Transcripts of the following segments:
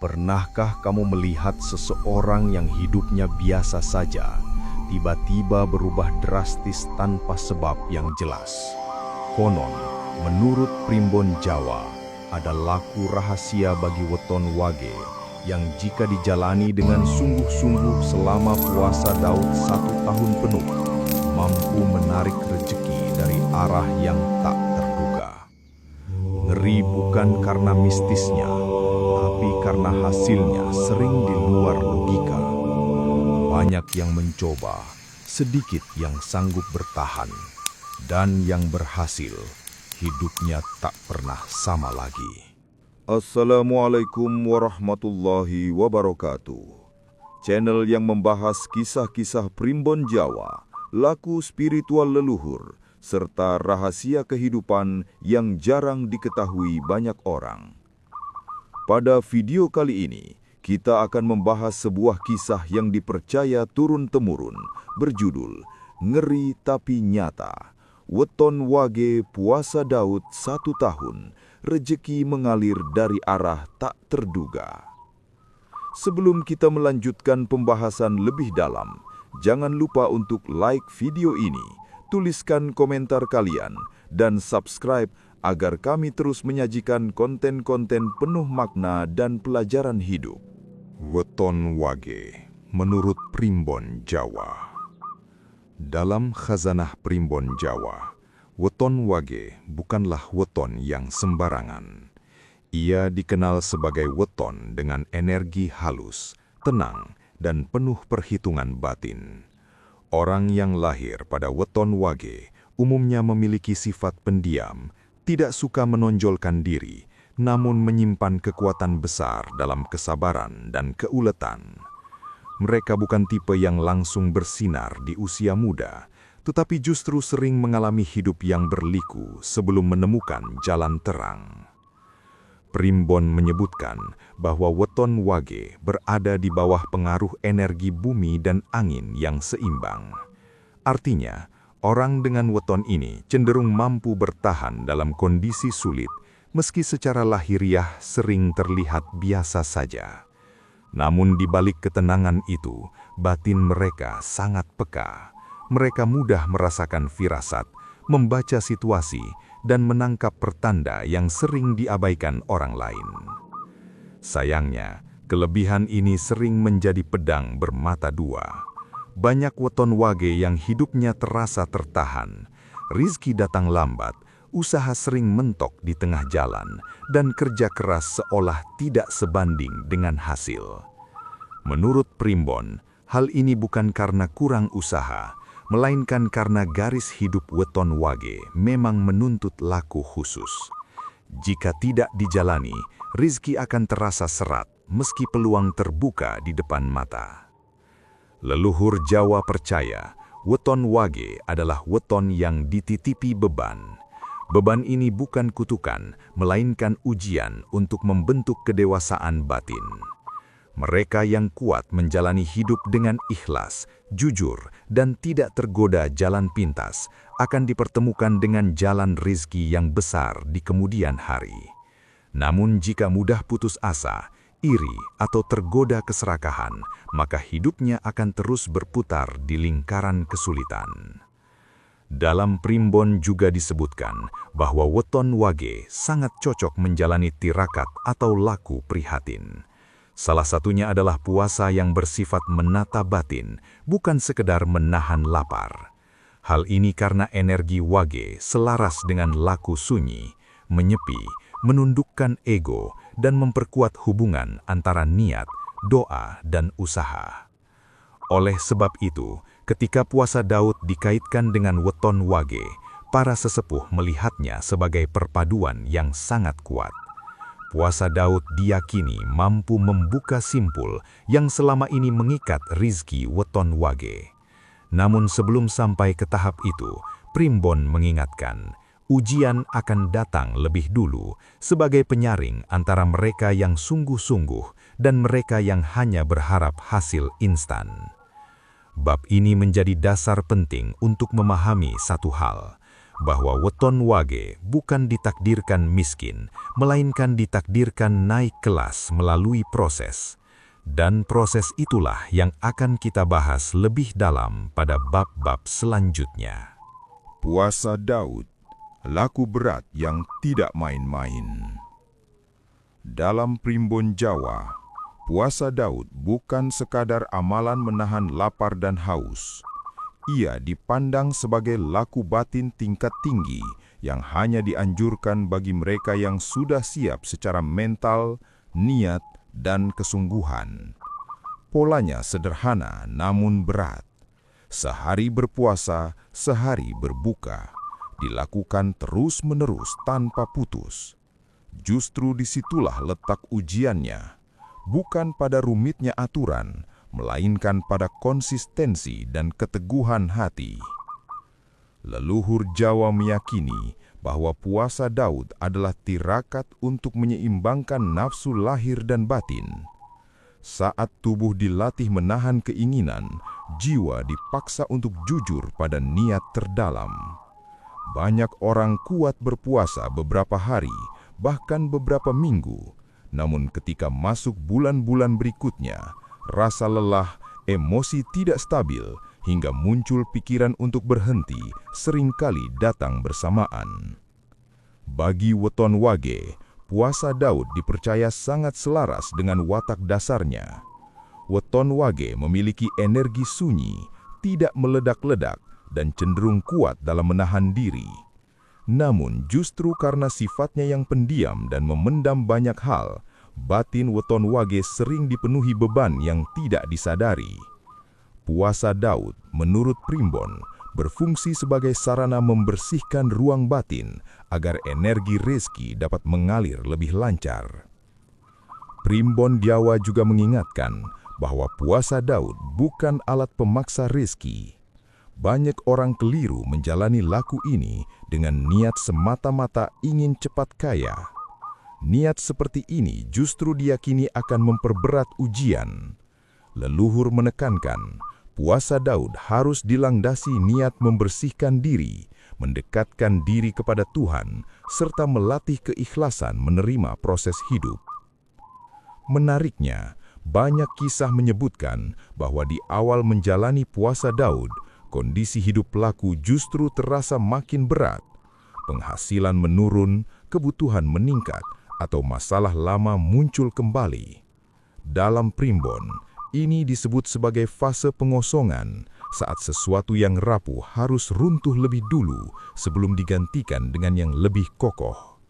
Pernahkah kamu melihat seseorang yang hidupnya biasa saja, tiba-tiba berubah drastis tanpa sebab yang jelas? Konon, menurut Primbon Jawa, ada laku rahasia bagi weton wage yang jika dijalani dengan sungguh-sungguh selama puasa Daud 1 tahun penuh, mampu menarik rezeki dari arah yang tak terduga. Ngeri bukan karena mistisnya, tapi karena hasilnya sering di luar logika. Banyak yang mencoba, sedikit yang sanggup bertahan, dan yang berhasil, hidupnya tak pernah sama lagi. Assalamualaikum warahmatullahi wabarakatuh. Channel yang membahas kisah-kisah Primbon Jawa, laku spiritual leluhur, serta rahasia kehidupan yang jarang diketahui banyak orang. Pada video kali ini, kita akan membahas sebuah kisah yang dipercaya turun-temurun, berjudul Ngeri Tapi Nyata. Weton wage puasa Daud 1 tahun, rejeki mengalir dari arah tak terduga. Sebelum kita melanjutkan pembahasan lebih dalam, jangan lupa untuk like video ini, tuliskan komentar kalian, dan subscribe agar kami terus menyajikan konten-konten penuh makna dan pelajaran hidup. Weton wage menurut Primbon Jawa. Dalam khazanah Primbon Jawa, weton wage bukanlah weton yang sembarangan. Ia dikenal sebagai weton dengan energi halus, tenang, dan penuh perhitungan batin. Orang yang lahir pada weton wage umumnya memiliki sifat pendiam, tidak suka menonjolkan diri, namun menyimpan kekuatan besar dalam kesabaran dan keuletan. Mereka bukan tipe yang langsung bersinar di usia muda, tetapi justru sering mengalami hidup yang berliku sebelum menemukan jalan terang. Primbon menyebutkan bahwa weton wage berada di bawah pengaruh energi bumi dan angin yang seimbang. Artinya, orang dengan weton ini cenderung mampu bertahan dalam kondisi sulit, meski secara lahiriah sering terlihat biasa saja. Namun di balik ketenangan itu, batin mereka sangat peka. Mereka mudah merasakan firasat, membaca situasi, dan menangkap pertanda yang sering diabaikan orang lain. Sayangnya, kelebihan ini sering menjadi pedang bermata dua. Banyak weton wage yang hidupnya terasa tertahan, rizki datang lambat, usaha sering mentok di tengah jalan, dan kerja keras seolah tidak sebanding dengan hasil. Menurut Primbon, hal ini bukan karena kurang usaha, melainkan karena garis hidup weton wage memang menuntut laku khusus. Jika tidak dijalani, rizki akan terasa serat meski peluang terbuka di depan mata. Leluhur Jawa percaya, weton wage adalah weton yang dititipi beban. Beban ini bukan kutukan, melainkan ujian untuk membentuk kedewasaan batin. Mereka yang kuat menjalani hidup dengan ikhlas, jujur, dan tidak tergoda jalan pintas, akan dipertemukan dengan jalan rizki yang besar di kemudian hari. Namun jika mudah putus asa, iri, atau tergoda keserakahan, maka hidupnya akan terus berputar di lingkaran kesulitan. Dalam Primbon juga disebutkan bahwa weton wage sangat cocok menjalani tirakat atau laku prihatin. Salah satunya adalah puasa yang bersifat menata batin, bukan sekedar menahan lapar. Hal ini karena energi wage selaras dengan laku sunyi, menyepi, menundukkan ego, dan memperkuat hubungan antara niat, doa, dan usaha. Oleh sebab itu, ketika puasa Daud dikaitkan dengan weton wage, para sesepuh melihatnya sebagai perpaduan yang sangat kuat. Puasa Daud diyakini mampu membuka simpul yang selama ini mengikat rizki weton wage. Namun sebelum sampai ke tahap itu, Primbon mengingatkan, ujian akan datang lebih dulu sebagai penyaring antara mereka yang sungguh-sungguh dan mereka yang hanya berharap hasil instan. Bab ini menjadi dasar penting untuk memahami satu hal, bahwa weton wage bukan ditakdirkan miskin, melainkan ditakdirkan naik kelas melalui proses. Dan proses itulah yang akan kita bahas lebih dalam pada bab-bab selanjutnya. Puasa Daud, laku berat yang tidak main-main. Dalam primbon Jawa, puasa Daud bukan sekadar amalan menahan lapar dan haus. Ia dipandang sebagai laku batin tingkat tinggi yang hanya dianjurkan bagi mereka yang sudah siap secara mental, niat, dan kesungguhan. Polanya sederhana namun berat. Sehari berpuasa, sehari berbuka. Dilakukan terus-menerus tanpa putus. Justru disitulah letak ujiannya. Bukan pada rumitnya aturan, melainkan pada konsistensi dan keteguhan hati. Leluhur Jawa meyakini bahwa puasa Daud adalah tirakat untuk menyeimbangkan nafsu lahir dan batin. Saat tubuh dilatih menahan keinginan, jiwa dipaksa untuk jujur pada niat terdalam. Banyak orang kuat berpuasa beberapa hari, bahkan beberapa minggu, namun ketika masuk bulan-bulan berikutnya, rasa lelah, emosi tidak stabil, hingga muncul pikiran untuk berhenti seringkali datang bersamaan. Bagi weton wage, puasa Daud dipercaya sangat selaras dengan watak dasarnya. Weton wage memiliki energi sunyi, tidak meledak-ledak, dan cenderung kuat dalam menahan diri. Namun justru karena sifatnya yang pendiam dan memendam banyak hal, batin weton wage sering dipenuhi beban yang tidak disadari. Puasa Daud, menurut primbon, berfungsi sebagai sarana membersihkan ruang batin agar energi rezeki dapat mengalir lebih lancar. Primbon Jawa juga mengingatkan bahwa puasa Daud bukan alat pemaksa rezeki. Banyak orang keliru menjalani laku ini dengan niat semata-mata ingin cepat kaya. Niat seperti ini justru diyakini akan memperberat ujian. Leluhur menekankan, puasa Daud harus dilandasi niat membersihkan diri, mendekatkan diri kepada Tuhan, serta melatih keikhlasan menerima proses hidup. Menariknya, banyak kisah menyebutkan bahwa di awal menjalani puasa Daud, kondisi hidup pelaku justru terasa makin berat. Penghasilan menurun, kebutuhan meningkat, atau masalah lama muncul kembali. Dalam primbon, ini disebut sebagai fase pengosongan, saat sesuatu yang rapuh harus runtuh lebih dulu sebelum digantikan dengan yang lebih kokoh.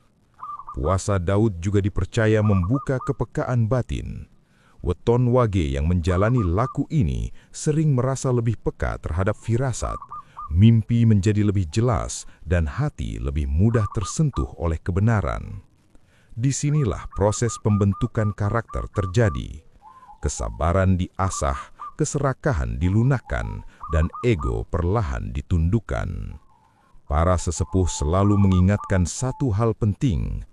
Puasa Daud juga dipercaya membuka kepekaan batin. Weton wage yang menjalani laku ini sering merasa lebih peka terhadap firasat, mimpi menjadi lebih jelas, dan hati lebih mudah tersentuh oleh kebenaran. Disinilah proses pembentukan karakter terjadi. Kesabaran diasah, keserakahan dilunakkan, dan ego perlahan ditundukkan. Para sesepuh selalu mengingatkan satu hal penting.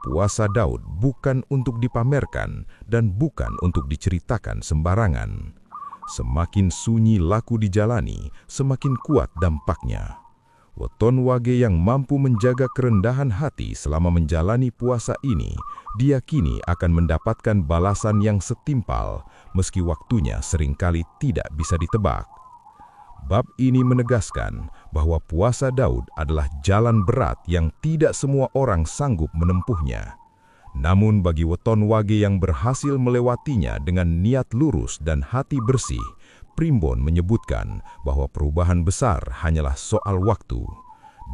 Puasa Daud bukan untuk dipamerkan dan bukan untuk diceritakan sembarangan. Semakin sunyi laku dijalani, semakin kuat dampaknya. Weton wage yang mampu menjaga kerendahan hati selama menjalani puasa ini, diyakini akan mendapatkan balasan yang setimpal, meski waktunya seringkali tidak bisa ditebak. Bab ini menegaskan bahwa puasa Daud adalah jalan berat yang tidak semua orang sanggup menempuhnya. Namun bagi weton wage yang berhasil melewatinya dengan niat lurus dan hati bersih, primbon menyebutkan bahwa perubahan besar hanyalah soal waktu.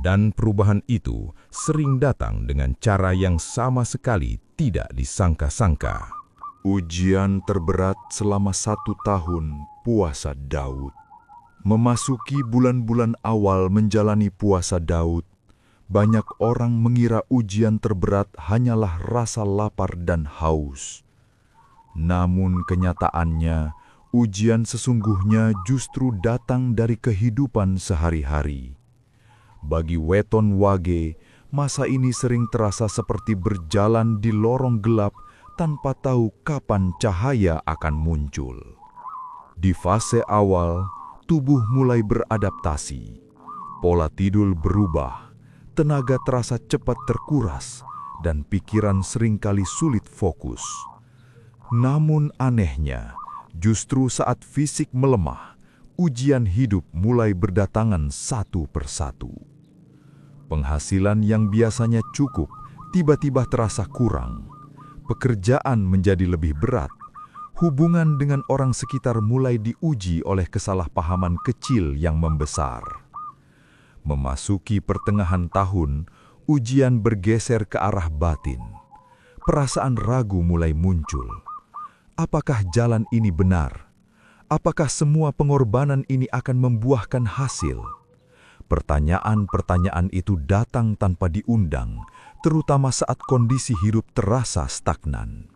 Dan perubahan itu sering datang dengan cara yang sama sekali tidak disangka-sangka. Ujian terberat selama 1 tahun puasa Daud. Memasuki bulan-bulan awal menjalani puasa Daud, banyak orang mengira ujian terberat hanyalah rasa lapar dan haus. Namun kenyataannya, ujian sesungguhnya justru datang dari kehidupan sehari-hari. Bagi weton wage, masa ini sering terasa seperti berjalan di lorong gelap tanpa tahu kapan cahaya akan muncul. Di fase awal, tubuh mulai beradaptasi. Pola tidur berubah, tenaga terasa cepat terkuras dan pikiran seringkali sulit fokus. Namun anehnya, justru saat fisik melemah, ujian hidup mulai berdatangan satu persatu. Penghasilan yang biasanya cukup tiba-tiba terasa kurang. Pekerjaan menjadi lebih berat. Hubungan dengan orang sekitar mulai diuji oleh kesalahpahaman kecil yang membesar. Memasuki pertengahan tahun, ujian bergeser ke arah batin. Perasaan ragu mulai muncul. Apakah jalan ini benar? Apakah semua pengorbanan ini akan membuahkan hasil? Pertanyaan-pertanyaan itu datang tanpa diundang, terutama saat kondisi hidup terasa stagnan.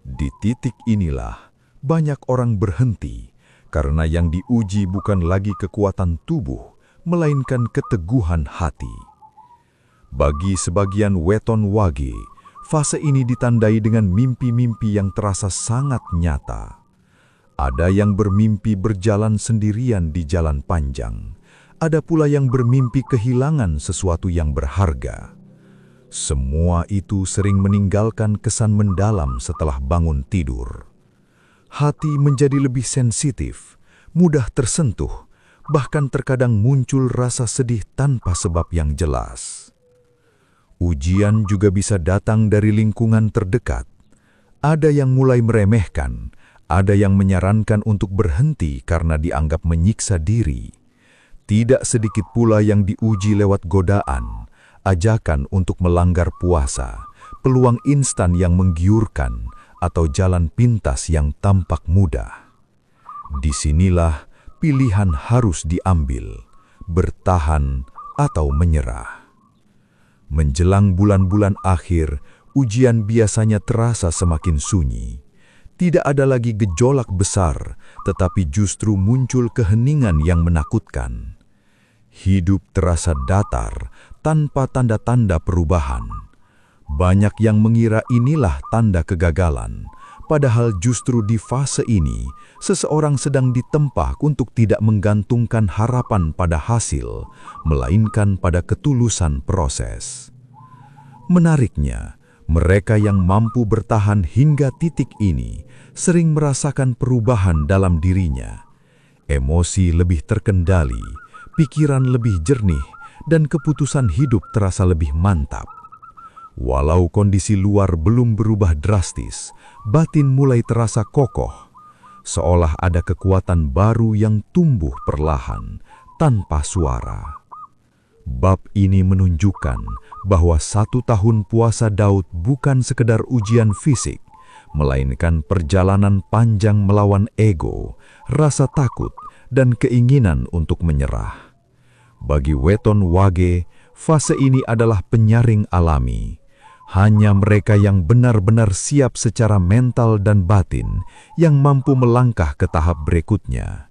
Di titik inilah, banyak orang berhenti karena yang diuji bukan lagi kekuatan tubuh, melainkan keteguhan hati. Bagi sebagian weton wage, fase ini ditandai dengan mimpi-mimpi yang terasa sangat nyata. Ada yang bermimpi berjalan sendirian di jalan panjang, ada pula yang bermimpi kehilangan sesuatu yang berharga. Semua itu sering meninggalkan kesan mendalam setelah bangun tidur. Hati menjadi lebih sensitif, mudah tersentuh, bahkan terkadang muncul rasa sedih tanpa sebab yang jelas. Ujian juga bisa datang dari lingkungan terdekat. Ada yang mulai meremehkan, ada yang menyarankan untuk berhenti karena dianggap menyiksa diri. Tidak sedikit pula yang diuji lewat godaan, ajakan untuk melanggar puasa, peluang instan yang menggiurkan, atau jalan pintas yang tampak mudah. Disinilah pilihan harus diambil, bertahan atau menyerah. Menjelang bulan-bulan akhir, ujian biasanya terasa semakin sunyi. Tidak ada lagi gejolak besar, tetapi justru muncul keheningan yang menakutkan. Hidup terasa datar, tanpa tanda-tanda perubahan. Banyak yang mengira inilah tanda kegagalan, padahal justru di fase ini, seseorang sedang ditempa untuk tidak menggantungkan harapan pada hasil, melainkan pada ketulusan proses. Menariknya, mereka yang mampu bertahan hingga titik ini sering merasakan perubahan dalam dirinya. Emosi lebih terkendali, pikiran lebih jernih, dan keputusan hidup terasa lebih mantap. Walau kondisi luar belum berubah drastis, batin mulai terasa kokoh, seolah ada kekuatan baru yang tumbuh perlahan, tanpa suara. Bab ini menunjukkan bahwa 1 tahun puasa Daud bukan sekedar ujian fisik, melainkan perjalanan panjang melawan ego, rasa takut, dan keinginan untuk menyerah. Bagi weton wage, fase ini adalah penyaring alami. Hanya mereka yang benar-benar siap secara mental dan batin yang mampu melangkah ke tahap berikutnya.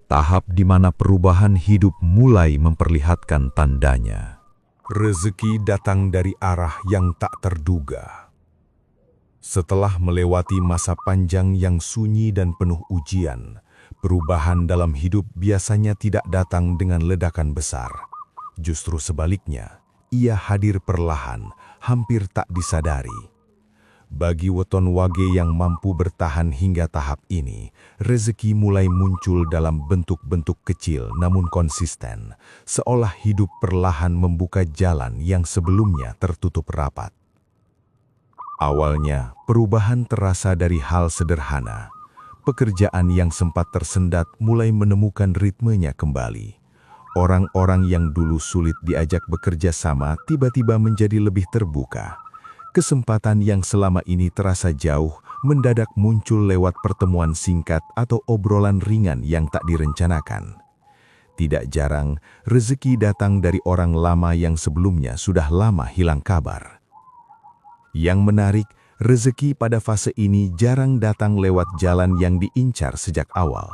Tahap di mana perubahan hidup mulai memperlihatkan tandanya. Rezeki datang dari arah yang tak terduga. Setelah melewati masa panjang yang sunyi dan penuh ujian, perubahan dalam hidup biasanya tidak datang dengan ledakan besar. Justru sebaliknya, ia hadir perlahan, hampir tak disadari. Bagi weton wage yang mampu bertahan hingga tahap ini, rezeki mulai muncul dalam bentuk-bentuk kecil namun konsisten, seolah hidup perlahan membuka jalan yang sebelumnya tertutup rapat. Awalnya, perubahan terasa dari hal sederhana. Pekerjaan yang sempat tersendat mulai menemukan ritmenya kembali. Orang-orang yang dulu sulit diajak bekerja sama tiba-tiba menjadi lebih terbuka. Kesempatan yang selama ini terasa jauh mendadak muncul lewat pertemuan singkat atau obrolan ringan yang tak direncanakan. Tidak jarang, rezeki datang dari orang lama yang sebelumnya sudah lama hilang kabar. Yang menarik, rezeki pada fase ini jarang datang lewat jalan yang diincar sejak awal.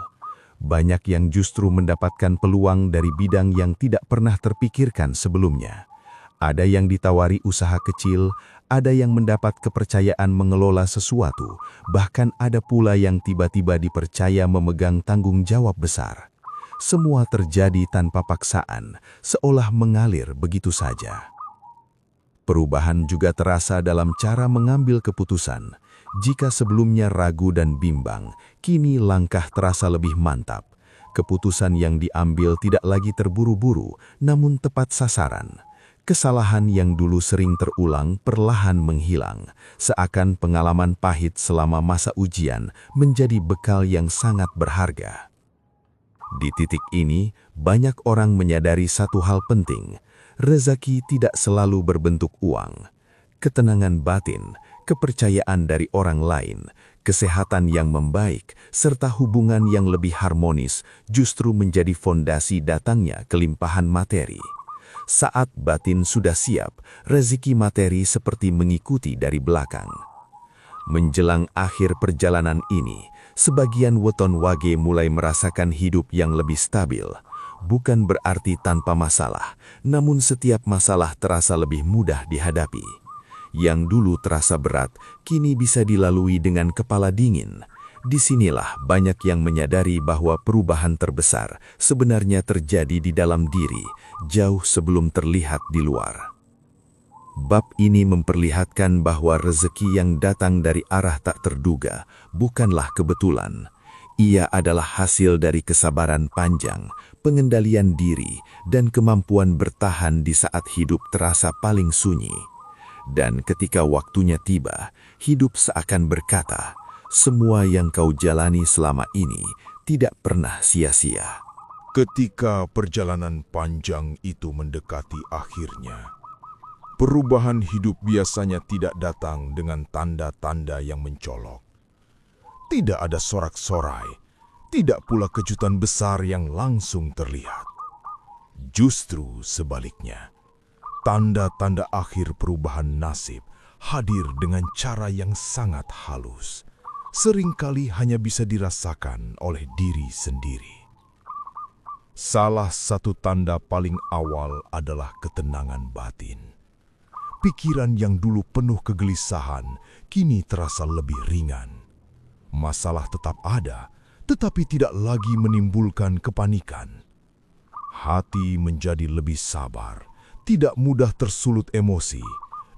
Banyak yang justru mendapatkan peluang dari bidang yang tidak pernah terpikirkan sebelumnya. Ada yang ditawari usaha kecil, ada yang mendapat kepercayaan mengelola sesuatu, bahkan ada pula yang tiba-tiba dipercaya memegang tanggung jawab besar. semua terjadi tanpa paksaan, seolah mengalir begitu saja. Perubahan juga terasa dalam cara mengambil keputusan. Jika sebelumnya ragu dan bimbang, kini langkah terasa lebih mantap. Keputusan yang diambil tidak lagi terburu-buru, namun tepat sasaran. Kesalahan yang dulu sering terulang perlahan menghilang, seakan pengalaman pahit selama masa ujian menjadi bekal yang sangat berharga. Di titik ini, banyak orang menyadari satu hal penting. Rezeki tidak selalu berbentuk uang. Ketenangan batin, kepercayaan dari orang lain, kesehatan yang membaik, serta hubungan yang lebih harmonis justru menjadi fondasi datangnya kelimpahan materi. Saat batin sudah siap, rezeki materi seperti mengikuti dari belakang. Menjelang akhir perjalanan ini, sebagian weton wage mulai merasakan hidup yang lebih stabil. Bukan berarti tanpa masalah, namun setiap masalah terasa lebih mudah dihadapi. Yang dulu terasa berat, kini bisa dilalui dengan kepala dingin. Disinilah banyak yang menyadari bahwa perubahan terbesar sebenarnya terjadi di dalam diri, jauh sebelum terlihat di luar. Bab ini memperlihatkan bahwa rezeki yang datang dari arah tak terduga bukanlah kebetulan. Ia adalah hasil dari kesabaran panjang, pengendalian diri, dan kemampuan bertahan di saat hidup terasa paling sunyi. Dan ketika waktunya tiba, hidup seakan berkata, semua yang kau jalani selama ini tidak pernah sia-sia. Ketika perjalanan panjang itu mendekati akhirnya, perubahan hidup biasanya tidak datang dengan tanda-tanda yang mencolok. Tidak ada sorak-sorai, tidak pula kejutan besar yang langsung terlihat. Justru sebaliknya, tanda-tanda akhir perubahan nasib hadir dengan cara yang sangat halus. Seringkali hanya bisa dirasakan oleh diri sendiri. Salah satu tanda paling awal adalah ketenangan batin. Pikiran yang dulu penuh kegelisahan kini terasa lebih ringan. Masalah tetap ada, tetapi tidak lagi menimbulkan kepanikan. Hati menjadi lebih sabar, tidak mudah tersulut emosi,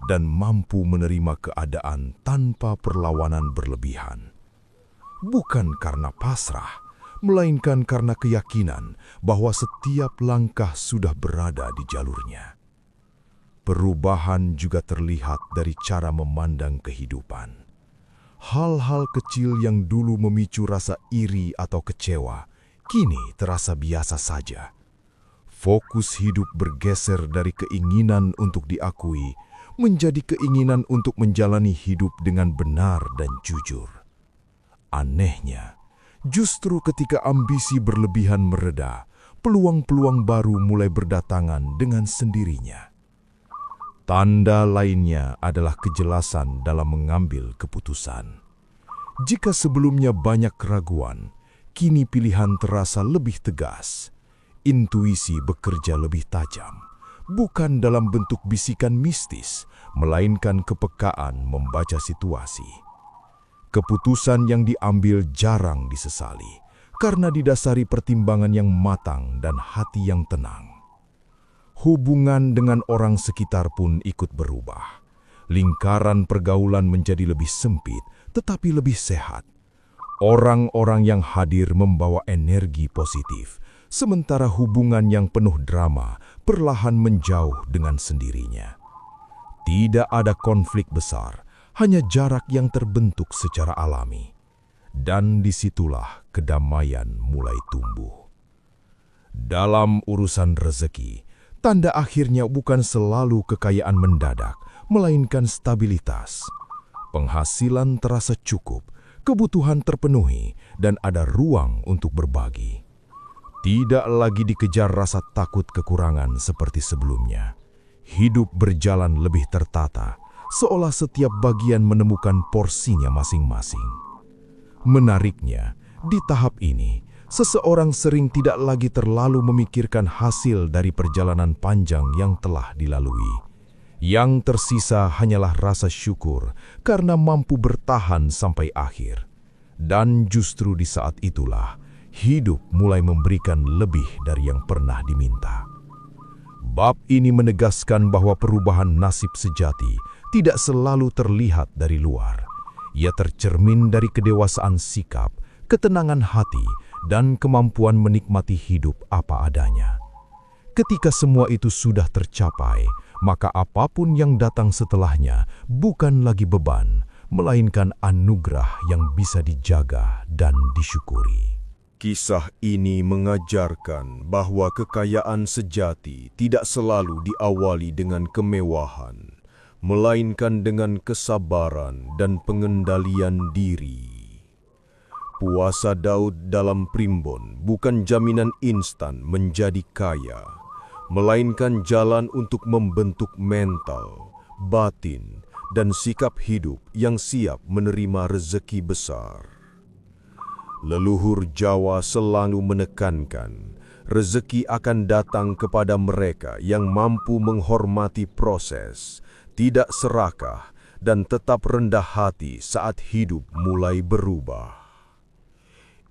dan mampu menerima keadaan tanpa perlawanan berlebihan. Bukan karena pasrah, melainkan karena keyakinan bahwa setiap langkah sudah berada di jalurnya. Perubahan juga terlihat dari cara memandang kehidupan. Hal-hal kecil yang dulu memicu rasa iri atau kecewa, kini terasa biasa saja. Fokus hidup bergeser dari keinginan untuk diakui menjadi keinginan untuk menjalani hidup dengan benar dan jujur. Anehnya, justru ketika ambisi berlebihan mereda, peluang-peluang baru mulai berdatangan dengan sendirinya. Tanda lainnya adalah kejelasan dalam mengambil keputusan. Jika sebelumnya banyak keraguan, kini pilihan terasa lebih tegas. Intuisi bekerja lebih tajam, bukan dalam bentuk bisikan mistis, melainkan kepekaan membaca situasi. Keputusan yang diambil jarang disesali, karena didasari pertimbangan yang matang dan hati yang tenang. Hubungan dengan orang sekitar pun ikut berubah. Lingkaran pergaulan menjadi lebih sempit, tetapi lebih sehat. Orang-orang yang hadir membawa energi positif, sementara hubungan yang penuh drama perlahan menjauh dengan sendirinya. Tidak ada konflik besar, hanya jarak yang terbentuk secara alami. Dan disitulah kedamaian mulai tumbuh. Dalam urusan rezeki, tanda akhirnya bukan selalu kekayaan mendadak, melainkan stabilitas. Penghasilan terasa cukup, kebutuhan terpenuhi, dan ada ruang untuk berbagi. Tidak lagi dikejar rasa takut kekurangan seperti sebelumnya. Hidup berjalan lebih tertata, seolah setiap bagian menemukan porsinya masing-masing. Menariknya, di tahap ini, seseorang sering tidak lagi terlalu memikirkan hasil dari perjalanan panjang yang telah dilalui. Yang tersisa hanyalah rasa syukur karena mampu bertahan sampai akhir. Dan justru di saat itulah, hidup mulai memberikan lebih dari yang pernah diminta. Bab ini menegaskan bahwa perubahan nasib sejati tidak selalu terlihat dari luar. Ia tercermin dari kedewasaan sikap, ketenangan hati, dan kemampuan menikmati hidup apa adanya. Ketika semua itu sudah tercapai, maka apapun yang datang setelahnya bukan lagi beban, melainkan anugerah yang bisa dijaga dan disyukuri. Kisah ini mengajarkan bahwa kekayaan sejati tidak selalu diawali dengan kemewahan, melainkan dengan kesabaran dan pengendalian diri. Puasa Daud dalam Primbon bukan jaminan instan menjadi kaya, melainkan jalan untuk membentuk mental, batin, dan sikap hidup yang siap menerima rezeki besar. Leluhur Jawa selalu menekankan, rezeki akan datang kepada mereka yang mampu menghormati proses, tidak serakah, dan tetap rendah hati saat hidup mulai berubah.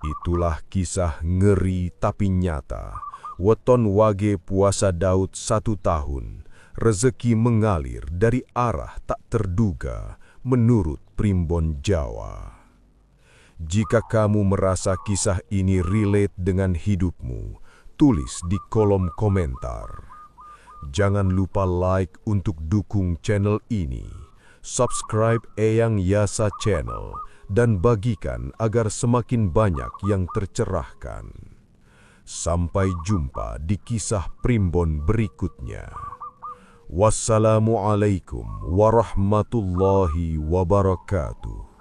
Itulah kisah ngeri tapi nyata. Weton wage puasa Daud 1 tahun, rezeki mengalir dari arah tak terduga menurut Primbon Jawa. Jika kamu merasa kisah ini relate dengan hidupmu, tulis di kolom komentar. Jangan lupa like untuk dukung channel ini, subscribe Eyang Yasa Channel, dan bagikan agar semakin banyak yang tercerahkan. Sampai jumpa di kisah Primbon berikutnya. Wassalamualaikum warahmatullahi wabarakatuh.